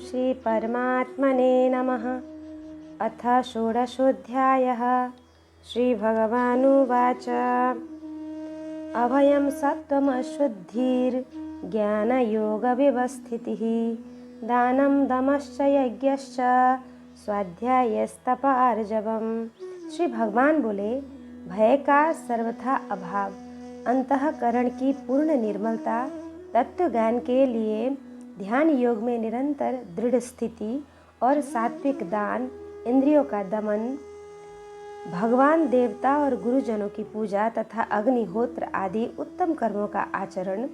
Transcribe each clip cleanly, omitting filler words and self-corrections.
श्रीपरमात्मने नमः। अथ षोडशोऽध्यायः। श्रीभगवानुवाच अभयं सत्त्वमशुद्धिर्ज्ञानयोगव्यवस्थितिः दानं दमश्च यज्ञश्च स्वाध्यायस्तप आर्जवम्। श्री भगवान बोले, भय का सर्वथा अभाव, अंतःकरण की पूर्ण निर्मलता, तत्व ज्ञान के लिए ध्यान योग में निरंतर दृढ़ स्थिति और सात्विक दान, इंद्रियों का दमन, भगवान देवता और गुरुजनों की पूजा तथा अग्निहोत्र आदि उत्तम कर्मों का आचरण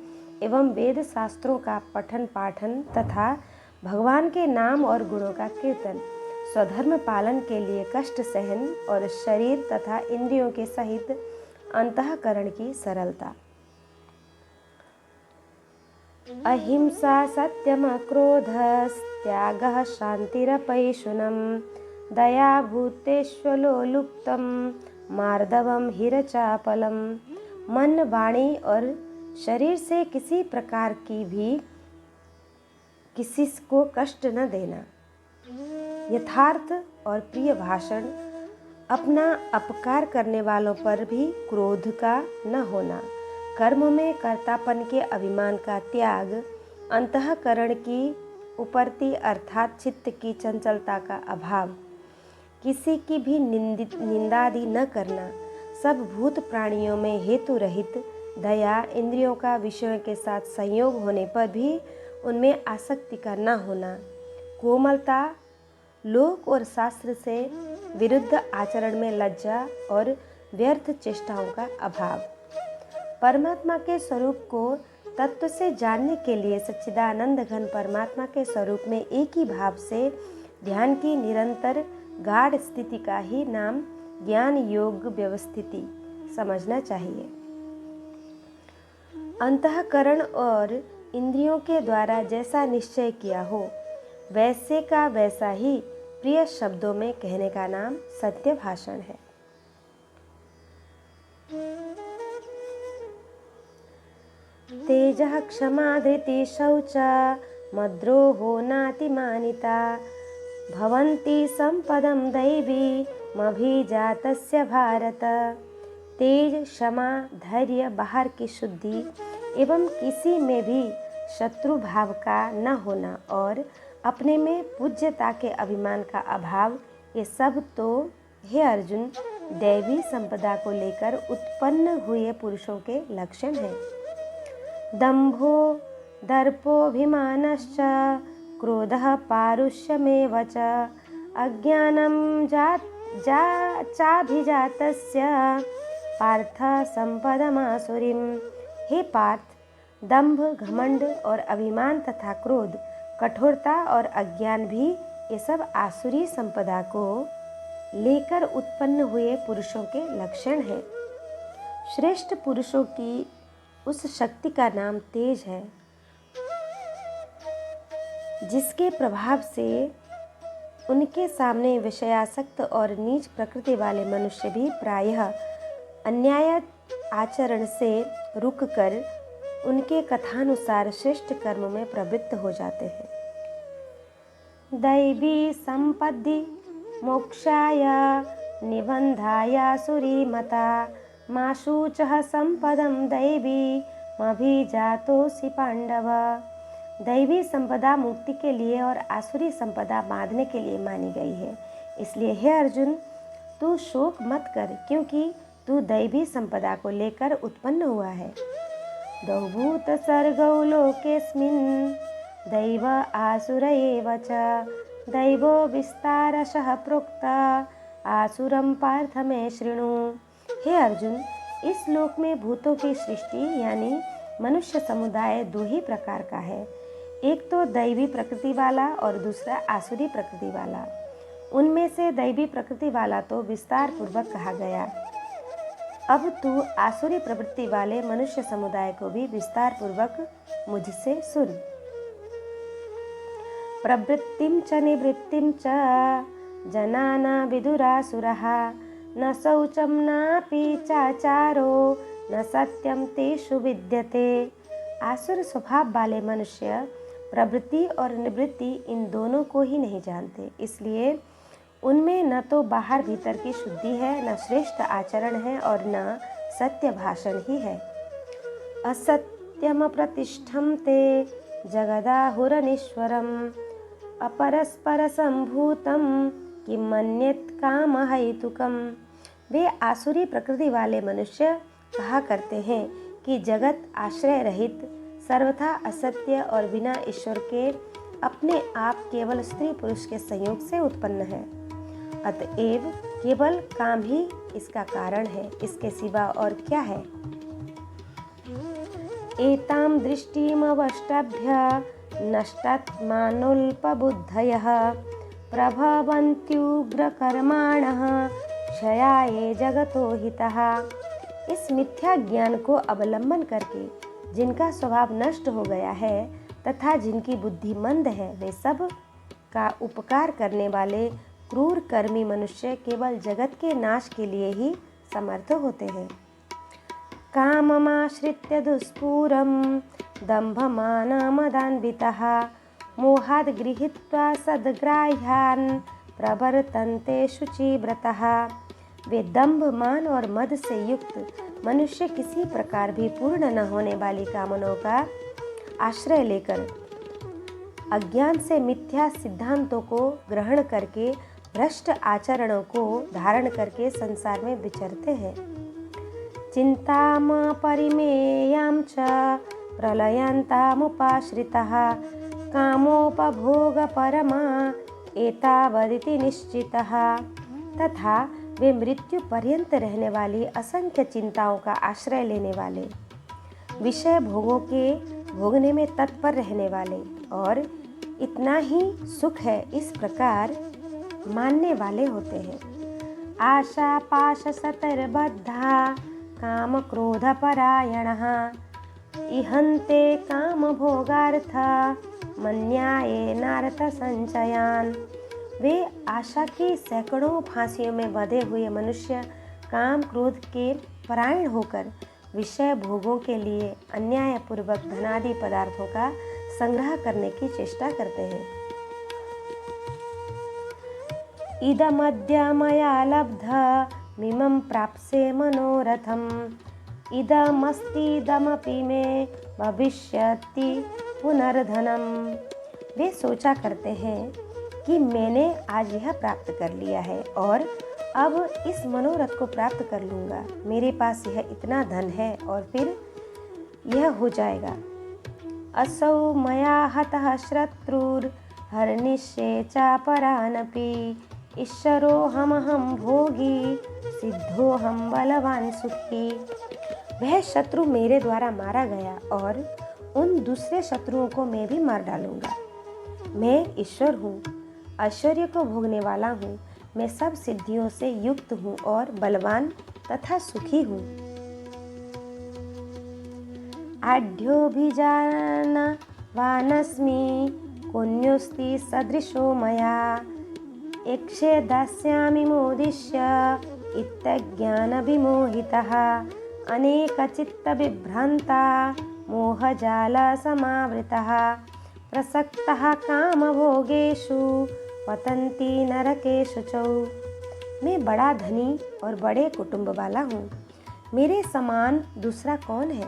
एवं वेद शास्त्रों का पठन पाठन तथा भगवान के नाम और गुणों का कीर्तन, स्वधर्म पालन के लिए कष्ट सहन और शरीर तथा इंद्रियों के सहित अंतःकरण की सरलता। अहिंसा सत्यमक्रोधस्त्यागः शान्तिरपैशुनम् दया भूतेष्वलोलुप्तं मार्दवम हिरचापलम। मन, वाणी और शरीर से किसी प्रकार की भी किसी को कष्ट न देना, यथार्थ और प्रिय भाषण, अपना अपकार करने वालों पर भी क्रोध का न होना, कर्म में कर्तापन के अभिमान का त्याग, अंतःकरण की उपरति अर्थात चित्त की चंचलता का अभाव, किसी की भी निंदादि न करना, सब भूत प्राणियों में हेतु रहित दया, इंद्रियों का विषयों के साथ संयोग होने पर भी उनमें आसक्ति का न होना, कोमलता, लोक और शास्त्र से विरुद्ध आचरण में लज्जा और व्यर्थ चेष्टाओं का अभाव। परमात्मा के स्वरूप को तत्व से जानने के लिए सच्चिदानंद घन परमात्मा के स्वरूप में एक ही भाव से ध्यान की निरंतर गाढ़ स्थिति का ही नाम ज्ञान योग व्यवस्थिति समझना चाहिए। अंतःकरण और इंद्रियों के द्वारा जैसा निश्चय किया हो वैसे का वैसा ही प्रिय शब्दों में कहने का नाम सत्य भाषण है। तेजः क्षमा धृति शौच मद्रोहो नातिमानिता भवन्ति संपदं दैवीमभिजातस्य भारत। तेज, क्षमा, धैर्य, बाहर की शुद्धि एवं किसी में भी शत्रु भाव का न होना और अपने में पूज्यता के अभिमान का अभाव, ये सब तो हे अर्जुन दैवी संपदा को लेकर उत्पन्न हुए पुरुषों के लक्षण हैं। दंभो दर्पोऽभिमानश्च क्रोधः पारुष्यमेव च अज्ञानं चाभिजातस्य पार्थ संपदमासुरीम्। हे पार्थ, दंभ, घमंड और अभिमान तथा क्रोध, कठोरता और अज्ञान भी ये सब आसुरी संपदा को लेकर उत्पन्न हुए पुरुषों के लक्षण हैं। श्रेष्ठ पुरुषों की उस शक्ति का नाम तेज है जिसके प्रभाव से उनके सामने विषयासक्त और नीच प्रकृति वाले मनुष्य भी प्रायः अन्याय आचरण से रुककर उनके कथानुसार श्रेष्ठ कर्म में प्रवृत्त हो जाते हैं। दैवी संपत्ति मोक्षाय निबंधायासुरी मता मा शुचः संपदं दैवीमभिजातोऽसि पांडव। दैवी संपदा मुक्ति के लिए और आसुरी संपदा बांधने के लिए मानी गई है, इसलिए हे अर्जुन तू शोक मत कर, क्योंकि तू दैवी संपदा को लेकर उत्पन्न हुआ है। द्वौ सर्गौ लोकेऽस्मिन् दैव आसुर एव च दैवो विस्तारशः प्रोक्त आसुरं पार्थ मे शृणु। हे अर्जुन, इस लोक में भूतों की सृष्टि यानी मनुष्य समुदाय दो ही प्रकार का है, एक तो दैवी प्रकृति वाला और दूसरा आसुरी प्रकृति वाला। उनमें से दैवी प्रकृति वाला तो विस्तार पूर्वक कहा गया। अब तू आसुरी प्रवृत्ति वाले मनुष्य समुदाय को भी विस्तार पूर्वक मुझसे सुन। प्रवृत्तिं च निवृत्तिं च जनाना विदुरासुरः न शौचं नापि चाचारो न सत्यं तेषु विद्यते। आसुर स्वभाव वाले मनुष्य प्रवृत्ति और निवृत्ति इन दोनों को ही नहीं जानते। इसलिए उनमें न तो बाहर भीतर की शुद्धि है, न श्रेष्ठ आचरण है और न सत्य भाषण ही है। असत्यम प्रतिष्ठम ते जगदाहुरनीश्वरम अपरस्पर संभूतम किम मन्येत कामहैतुकम। वे आसुरी प्रकृति वाले मनुष्य कहा करते हैं कि जगत आश्रय रहित, सर्वथा असत्य और बिना ईश्वर के अपने आप केवल स्त्री पुरुष के संयोग से उत्पन्न है। अतएव केवल काम ही इसका कारण है, इसके सिवा और क्या है। एतां दृष्टिमवष्टभ्य नष्टात्मानोल्पबुद्धयः प्रभवन्त्युग्रकर्माणः क्षयाये जगतो हितः। इस मिथ्या ज्ञान को अवलंबन करके जिनका स्वभाव नष्ट हो गया है तथा जिनकी बुद्धि मंद है, वे सब का उपकार करने वाले क्रूर कर्मी मनुष्य केवल जगत के नाश के लिए ही समर्थ होते हैं। काममाश्रित्य दुष्पूरं दम्भमानमदान्वितः मोहाद् गृहीत्वा सद्ग्राह्यान् प्रवर्तन्ते शुचिव्रतः। वे दंभ, मान और मद से युक्त मनुष्य किसी प्रकार भी पूर्ण न होने वाली कामनाओं का आश्रय लेकर अज्ञान से मिथ्या सिद्धांतों को ग्रहण करके भ्रष्ट आचरणों को धारण करके संसार में विचरते हैं। चिंताम परिमेयां च प्रलयन्तामुपाश्रितः कामोपभोगपरमा एतावदिति निश्चितः। तथा वे मृत्यु पर्यंत रहने वाली असंख्य चिंताओं का आश्रय लेने वाले, विषय भोगों के भोगने में तत्पर रहने वाले और इतना ही सुख है इस प्रकार मानने वाले होते हैं। आशा पाश सतर्बद्धा काम क्रोध परायणः इहन्ते काम भोगार्थ मन्यायेनार्थ संचयान्। वे आशा की सैकड़ों फांसियों में बंधे हुए मनुष्य काम क्रोध के परायण होकर विषय भोगों के लिए अन्यायपूर्वक धनादि पदार्थों का संग्रह करने की चेष्टा करते हैं। इदमद्य मया लब्धमिमं प्राप्स्ये मनोरथम् इदमस्तीदमपि मे भविष्यति पुनर्धनम्। वे सोचा करते हैं कि मैंने आज यह प्राप्त कर लिया है और अब इस मनोरथ को प्राप्त कर लूँगा। मेरे पास यह इतना धन है और फिर यह हो जाएगा। असौ मया हतः शत्रुर्हर्निष्ये चापरानपि ईश्वरोऽहमहं भोगी सिद्धोऽहं बलवान सुखी। वह शत्रु मेरे द्वारा मारा गया और उन दूसरे शत्रुओं को मैं भी मार डालूंगा। मैं ईश्वर हूँ, ऐश्वर्य को भोगने वाला हूँ, मैं सब सिद्धियों से युक्त हूँ और बलवान तथा सुखी हूँ। आढ्योऽभिजानवानस्मि कोऽन्योऽस्ति सदृशो मया यक्षे दास्यामि मोदिष्य इत्यज्ञानविमोहितः अनेकचित्तविभ्रान्ता मोहजालसमावृतः प्रसक्तः कामभोगेषु पतन्ति नरकेषु च। मैं बड़ा धनी और बड़े कुटुंब वाला हूँ, मेरे समान दूसरा कौन है।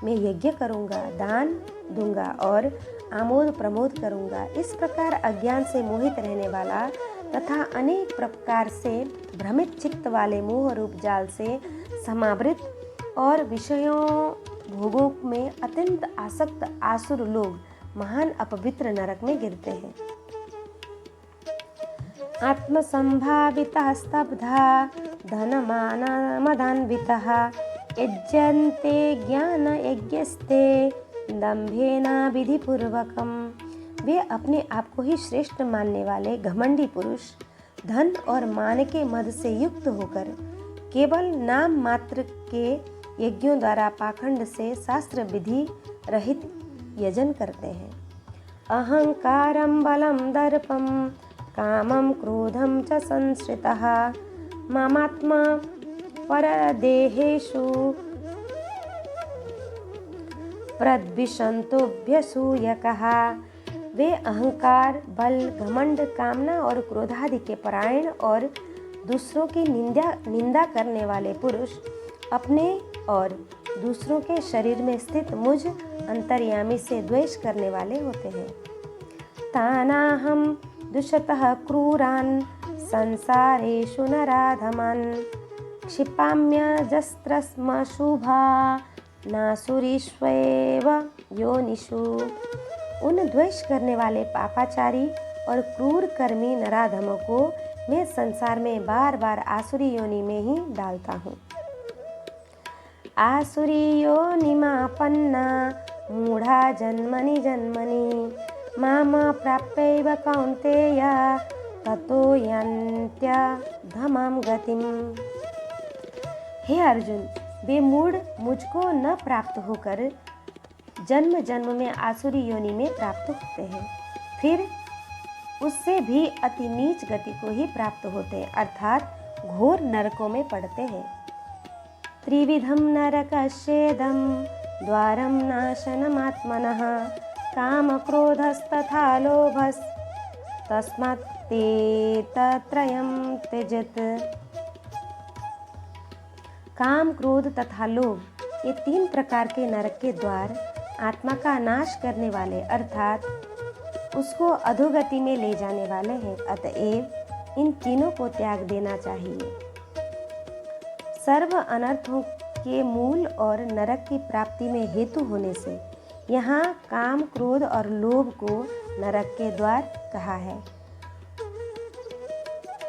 मैं यज्ञ करूँगा, दान दूंगा और आमोद प्रमोद करूँगा। इस प्रकार अज्ञान से मोहित रहने वाला तथा अनेक प्रकार से भ्रमित चित्त वाले मोह रूप जाल से समावृत और विषयों भोगों में अत्यंत आसक्त आसुर लोग महान अपवित्र नरक में गिरते हैं। आत्मसंभावितः स्तब्धा धनमानमदान्वितः यज्यन्ते ज्ञान यज्ञस्ते दम्भेना विधिपूर्वकम। वे अपने आप को ही श्रेष्ठ मानने वाले घमंडी पुरुष धन और मान के मद से युक्त होकर केवल नाम मात्र के यज्ञों द्वारा पाखंड से शास्त्र विधि रहित यजन करते हैं। अहंकारं बलं दर्पं कामं क्रोधं च संश्रितः ममात्मा परदेहेषु प्रद्विषन्तोऽभ्यसूयकः वे अहंकार, बल, घमंड, कामना और क्रोधादि के परायण और दूसरों की निंदा करने वाले पुरुष अपने और दूसरों के शरीर में स्थित मुझ अंतर्यामी से द्वेष करने वाले होते हैं। तानाहं दुष्टः क्रूरान् संसारेषु नराधमान् क्षिपाम्यजस्रस्मशुभा नासुरीष्वेव योनिषु। उन द्वेष करने वाले पापाचारी और क्रूर कर्मी नराधमों को मैं संसार में बार बार आसुरी योनि में ही डालता हूँ। आसुरी योनिमापन्ना मूढ़ा जन्मनि जन्मनि माम प्राप्यैव कौन्तेय ततो यान्त्यधमां गतिम्। हे अर्जुन, वे मूढ़ मुझको न प्राप्त होकर जन्म जन्म में आसुरी योनि में प्राप्त होते हैं, फिर उससे भी अति नीच गति को ही प्राप्त होते हैं, अर्थात घोर नरकों में पड़ते हैं। त्रिविधम नरकस्येदं द्वारं नाशनमात्मनः काम क्रोधस्तथा लोभस् तस्मात्तेतत्रयं त्यजेत्। काम, क्रोध तथा लोभ, ये 3 प्रकार के नरक के द्वार आत्मा का नाश करने वाले अर्थात उसको अधोगति में ले जाने वाले हैं। अतएव इन तीनों को त्याग देना चाहिए। सर्व अनर्थों के मूल और नरक की प्राप्ति में हेतु होने से यहाँ काम, क्रोध और लोभ को नरक के द्वार कहा है।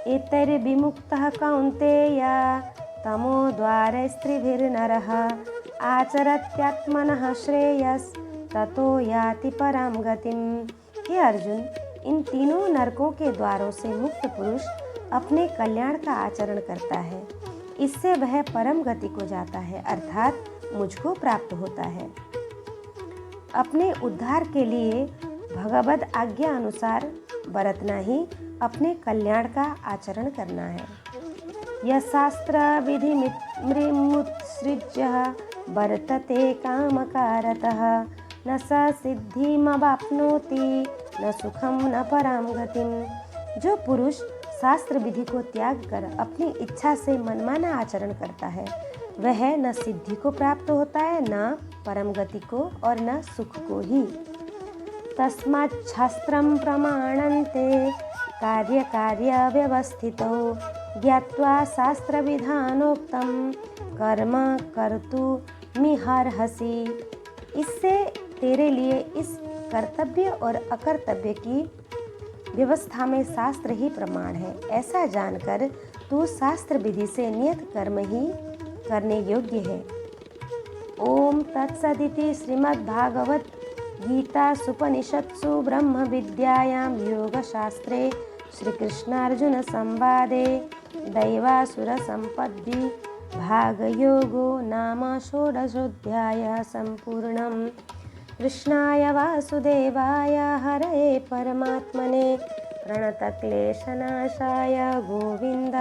एतैर्विमुक्तः कौन्तेय तमो द्वारैस्त्रिभिर्नरः आचरत्यात्मनः श्रेयस ततो याति परां गतिम्। हे अर्जुन, इन तीनों नरकों के द्वारों से मुक्त पुरुष अपने कल्याण का आचरण करता है, इससे वह परम गति को जाता है, अर्थात मुझको प्राप्त होता है। अपने उद्धार के लिए भगवद आज्ञा अनुसार बरतना ही अपने कल्याण का आचरण करना है। यह शास्त्र विधि मृमुत्सृज्य वर्तते कामकारतः न स सिद्धिमवाप्नोति न सुखम न परां गतिम्। जो पुरुष शास्त्र विधि को त्याग कर अपनी इच्छा से मनमाना आचरण करता है, वह न सिद्धि को प्राप्त होता है, न परम गति को और न सुख को ही। तस्मात् शास्त्रं प्रमाणन्ते कार्य व्यवस्थितो ज्ञात्वा शास्त्र विधानोक्तं कर्म कर्तुमिहार्हसि। इससे तेरे लिए इस कर्तव्य और अकर्तव्य की व्यवस्था में शास्त्र ही प्रमाण है। ऐसा जानकर तू शास्त्र विधि से नियत कर्म ही करने योग्य है। ओम तत्सदिति श्रीमद्भागवत गीता सुपनिषत्सु ब्रह्म विद्यायां योगशास्त्रे श्रीकृष्णार्जुन संवादे दैवासुर संपद्दि भागयोगो नाम षोडशोऽध्यायः सम्पूर्णम्। कृष्णाय वासुदेवाय हरये परमात्मने प्रणतक्लेशनाशाय गोविन्द।